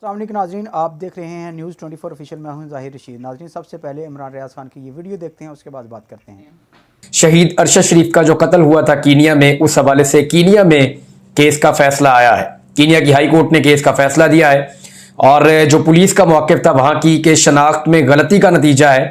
अस्सलाम वालेकुम नाज़रीन, आप देख रहे हैं न्यूज़ 24 ऑफिशियल। मैं हूं ज़ाहिर रशीद। नाज़रीन, सबसे पहले इमरान रियाज खान की ये वीडियो देखते हैं, उसके बाद बात करते हैं। शहीद अरशद शरीफ का जो कत्ल हुआ था कीनिया में, उस हवाले से कीनिया में केस का फैसला आया है। कीनिया की हाई कोर्ट ने केस का फैसला दिया है और जो पुलिस का मौक़िफ़ था वहां की के शनाख्त में गलती का नतीजा है,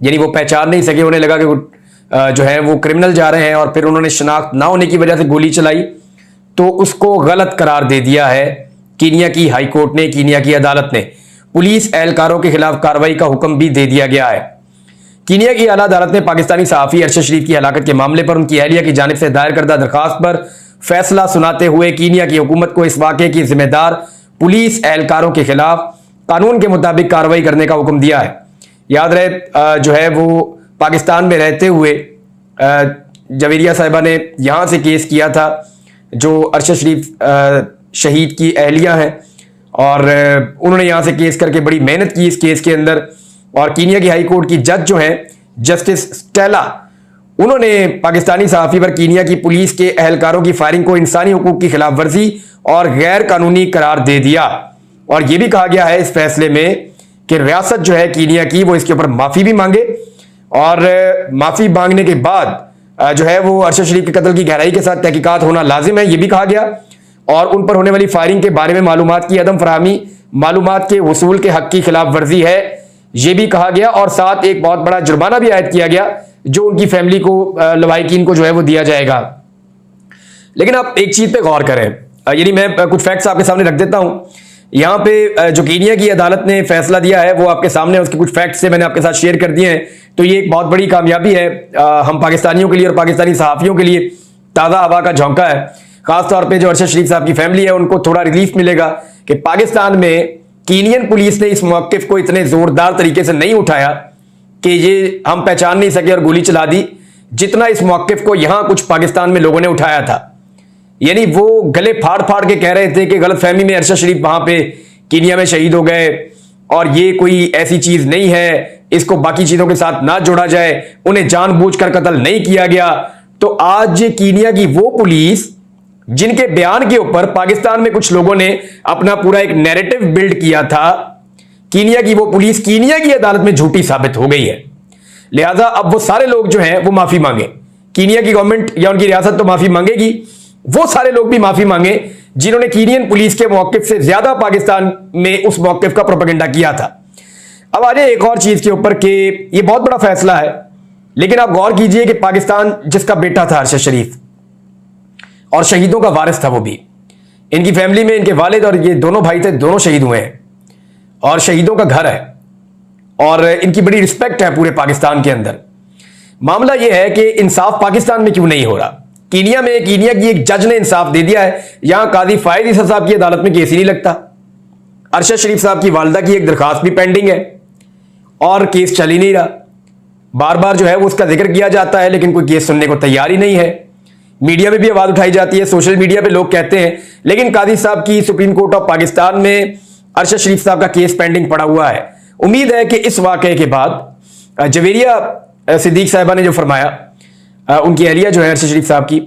यानी वो पहचान नहीं सके, उन्हें लगा कि जो है वो क्रिमिनल जा रहे हैं और फिर उन्होंने शनाख्त ना होने की वजह से गोली चलाई, तो उसको गलत करार दे दिया है कीनिया की हाई कोर्ट ने, कीनिया की अदालत ने। पुलिस एहलकारों के खिलाफ कार्रवाई का हुक्म भी दे दिया गया है। कीनिया की आला अदालत ने पाकिस्तानी सहाफ़ी अरशद शरीफ की हलाकत के मामले पर उनकी अहलिया की जानिब से दायर करदा दरखास्त पर फैसला सुनाते हुए कीनिया की हुकूमत को इस वाक़े की जिम्मेदार पुलिस एहलकारों के खिलाफ कानून के मुताबिक कार्रवाई करने का हुक्म दिया है। याद रहे जो है वो पाकिस्तान में रहते हुए जवेरिया साहिबा ने यहाँ से केस किया था, जो अरशद शरीफ शहीद की अहलिया हैं, और उन्होंने यहाँ से केस करके बड़ी मेहनत की इस केस के अंदर। और कीनिया की हाई कोर्ट की जज जो हैं जस्टिस स्टेला, उन्होंने पाकिस्तानी सहाफ़ी पर कीनिया की पुलिस के एहलकारों की फायरिंग को इंसानी हुकूक की खिलाफ वर्जी और गैर कानूनी करार दे दिया। और यह भी कहा गया है इस फैसले में कि रियासत जो है कीनिया की, वो इसके ऊपर माफ़ी भी मांगे और माफ़ी मांगने के बाद जो है वो अरशद शरीफ के कत्ल की गहराई के साथ तहकीकात होना लाजिम है, यह भी कहा गया। और उन पर होने वाली फायरिंग के बारे में मालूमात की अदम फराहमी मालूमात के वसूल के हक की खिलाफ वर्जी है, यह भी कहा गया। और साथ एक बहुत बड़ा जुर्माना भी आयद किया गया जो उनकी फैमिली को, लवाहिकीन को जो है वो दिया जाएगा। लेकिन आप एक चीज पे गौर करें, यानी मैं कुछ फैक्ट्स आपके सामने रख देता हूं। यहां पे जो कीनिया की अदालत ने फैसला दिया है वो आपके सामने, उसके कुछ फैक्ट्स से मैंने आपके साथ शेयर कर दिए हैं। तो ये एक बहुत बड़ी कामयाबी है हम पाकिस्तानियों के लिए और पाकिस्तानी सहाफ़ियों के लिए। ताज़ा हवा का झोंका है, खासतौर पर जो अरशद शरीफ साहब की फैमिली है उनको थोड़ा रिलीफ मिलेगा कि पाकिस्तान में कीनियन पुलिस ने इस मौक़िफ़ को इतने जोरदार तरीके से नहीं उठाया कि ये हम पहचान नहीं सके और गोली चला दी, जितना इस मौक़िफ़ को यहां कुछ पाकिस्तान में लोगों ने उठाया था। यानी वो गले फाड़ फाड़ के कह रहे थे कि गलतफहमी में अरशद शरीफ वहां पे कीनिया में शहीद हो गए और ये कोई ऐसी चीज नहीं है, इसको बाकी चीजों के साथ ना जोड़ा जाए, उन्हें जानबूझकर कत्ल नहीं किया गया। तो आज कीनिया की वो पुलिस जिनके बयान के ऊपर पाकिस्तान में कुछ लोगों ने अपना पूरा एक नैरेटिव बिल्ड किया था, कीनिया की वो पुलिस कीनिया की अदालत में झूठी साबित हो गई है। लिहाजा अब वो सारे लोग जो हैं वो माफी मांगे, कीनिया की गवर्नमेंट या उनकी रियासत तो माफी मांगेगी, वो सारे लोग भी माफी मांगे जिन्होंने कीनियन पुलिस के मौक़िफ़ से ज्यादा पाकिस्तान में उस मौक़िफ़ का प्रोपेगेंडा किया था। अब आ जाए एक और चीज के ऊपर कि ये बहुत बड़ा फैसला है, लेकिन आप गौर कीजिए कि पाकिस्तान जिसका बेटा था अरशद शरीफ और शहीदों का वारिस था, वो भी इनकी फैमिली में इनके वालिद और ये दोनों भाई थे, दोनों शहीद हुए हैं और शहीदों का घर है और इनकी बड़ी रिस्पेक्ट है पूरे पाकिस्तान के अंदर। मामला यह है कि इंसाफ पाकिस्तान में क्यों नहीं हो रहा। कीनिया में कीनिया की एक जज ने इंसाफ दे दिया है, यहां काजी फायद ईसा साहब की अदालत में केस ही नहीं लगता। अरशद शरीफ साहब की वालदा की एक दरखास्त भी पेंडिंग है और केस चल ही नहीं रहा। बार बार जो है वो उसका जिक्र किया जाता है लेकिन कोई केस सुनने को तैयार ही नहीं है। मीडिया में भी आवाज उठाई जाती है, सोशल मीडिया पे लोग कहते हैं, लेकिन काजी साहब की सुप्रीम कोर्ट ऑफ पाकिस्तान में अरशद शरीफ साहब का केस पेंडिंग पड़ा हुआ है। उम्मीद है कि इस वाकये के बाद जवेरिया सिद्दीक साहिबा ने जो फरमाया, उनकी अहलिया जो है अरशद शरीफ साहब की,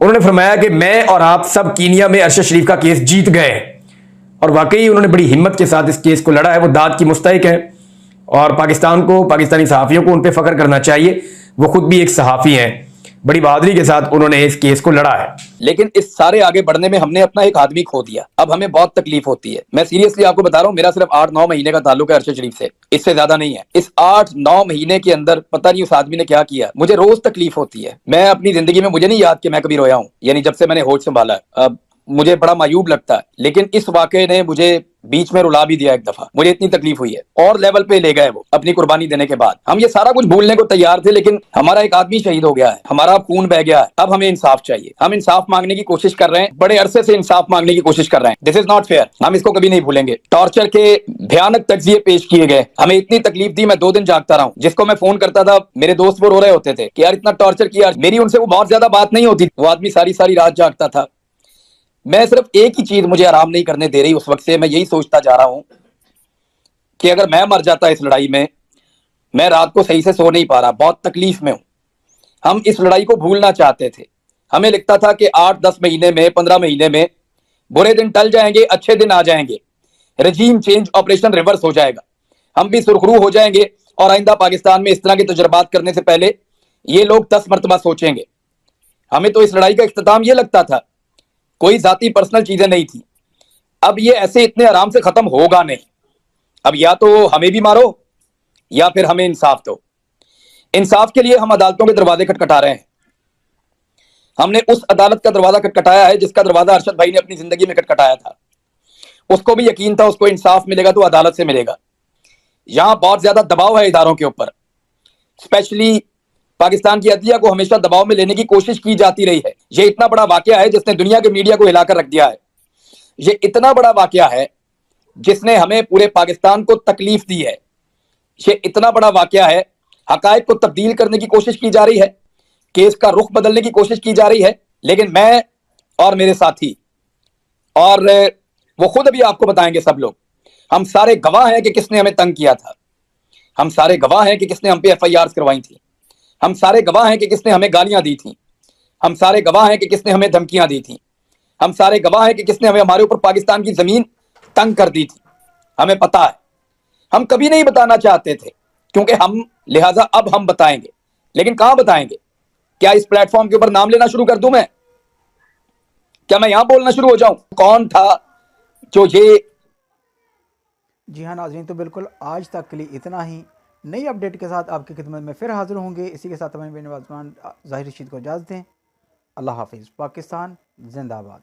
उन्होंने फरमाया कि मैं और आप सब कीनिया में अरशद शरीफ का केस जीत गए। और वाकई उन्होंने बड़ी हिम्मत के साथ इस केस को लड़ा है, वो दाद की मुस्तहिक है और पाकिस्तान को, पाकिस्तानी सहाफ़ियों को उन पर फख्र करना चाहिए। वो खुद भी एक सहाफ़ी हैं, बड़ी बहादुरी के साथ उन्होंने इस केस को लड़ा है। लेकिन इस सारे आगे बढ़ने में हमने अपना एक आदमी खो दिया। अब हमें बहुत तकलीफ होती है। मैं सीरियसली आपको बता रहा हूँ, मेरा सिर्फ 8-9 महीने का ताल्लुक है अरशद शरीफ से, इससे ज्यादा नहीं है। इस 8-9 महीने के अंदर पता नहीं उस आदमी ने क्या किया, मुझे रोज तकलीफ होती है। मैं अपनी जिंदगी में, मुझे नहीं याद कि मैं कभी रोया हूँ, यानी जब से मैंने होश संभाला है। मुझे बड़ा मायूब लगता है, लेकिन इस वाकये ने मुझे बीच में रुला भी दिया एक दफा। मुझे इतनी तकलीफ हुई है और लेवल पे ले गए वो अपनी कुर्बानी देने के बाद। हम ये सारा कुछ भूलने को तैयार थे, लेकिन हमारा एक आदमी शहीद हो गया है, हमारा खून बह गया है। अब हमें इंसाफ चाहिए। हम इंसाफ मांगने की कोशिश कर रहे हैं, बड़े अरसे से इंसाफ मांगने की कोशिश कर रहे हैं। दिस इज नॉट फेयर, हम इसको कभी नहीं भूलेंगे। टॉर्चर के भयानक तज्जिए पेश किए गए, हमें इतनी तकलीफ दी, मैं 2 दिन जागता रहा हूँ। जिसको मैं फोन करता था, मेरे दोस्त वो रो रहे होते थे कि यार इतना टॉर्चर किया। मेरी उनसे वो बहुत ज्यादा बात नहीं होती, वो आदमी सारी सारी रात जागता था। मैं सिर्फ एक ही चीज मुझे आराम नहीं करने दे रही उस वक्त से, मैं यही सोचता जा रहा हूं कि अगर मैं मर जाता इस लड़ाई में, मैं रात को सही से सो नहीं पा रहा, बहुत तकलीफ में हूं। हम इस लड़ाई को भूलना चाहते थे। हमें लगता था कि 8-10 महीने में, 15 महीने में बुरे दिन टल जाएंगे, अच्छे दिन आ जाएंगे। रजीम चेंज ऑपरेशन रिवर्स हो जाएगा, हम भी सुरखरू हो जाएंगे और आइंदा पाकिस्तान में इस तरह के तजुर्बात करने से पहले ये लोग 10 मरतबा सोचेंगे। हमें तो इस लड़ाई का इख्तिताम ये लगता था, कोई जाती पर्सनल चीजें नहीं थी। अब ये ऐसे इतने आराम से खत्म होगा नहीं। अब या तो हमें भी मारो या फिर हमें इंसाफ दो। इंसाफ के लिए हम अदालतों के दरवाजे खटखटा रहे हैं। हमने उस अदालत का दरवाजा खटखटाया है जिसका दरवाजा अरशद भाई ने अपनी जिंदगी में खटखटाया था। उसको भी यकीन था उसको इंसाफ मिलेगा तो अदालत से मिलेगा। यहां बहुत ज्यादा दबाव है इदारों के ऊपर, स्पेशली पाकिस्तान की अदलिया को हमेशा दबाव में लेने की कोशिश की जाती रही है। यह इतना बड़ा वाकया है जिसने दुनिया के मीडिया को हिलाकर रख दिया है। यह इतना बड़ा वाकया है जिसने हमें पूरे पाकिस्तान को तकलीफ दी है। यह इतना बड़ा वाकया है, हकायक को तब्दील करने की कोशिश की जा रही है, केस का रुख बदलने की कोशिश की जा रही है। लेकिन मैं और मेरे साथी और वो खुद अभी आपको बताएंगे सब लोग, हम सारे गवाह हैं कि किसने हमें तंग किया था। हम सारे गवाह हैं कि किसने हम पे FIR करवाई थी। हम सारे गवाह हैं कि किसने हमें गालियां दी थी। हम सारे गवाह हैं कि किसने हमें धमकियां दी थी। हम सारे गवाह हैं कि किसने हमें हमारे ऊपर पाकिस्तान की जमीन तंग कर दी थी। हमें पता है, हम कभी नहीं बताना चाहते थे क्योंकि हम, लिहाजा अब हम बताएंगे। लेकिन कहां बताएंगे? क्या इस प्लेटफॉर्म के ऊपर नाम लेना शुरू कर दूं मैं? क्या मैं यहां बोलना शुरू हो जाऊं कौन था जो ये? जी हाँ नाज़रीन, तो बिल्कुल आज तक के लिए इतना ही। नई अपडेट के साथ आपकी खिदमत में फिर हाजिर होंगे। इसी के साथ हमें बेनवाज़ ज़ाहिर रशीद को इजाज़त दें। अल्लाह हाफिज़। पाकिस्तान जिंदाबाद।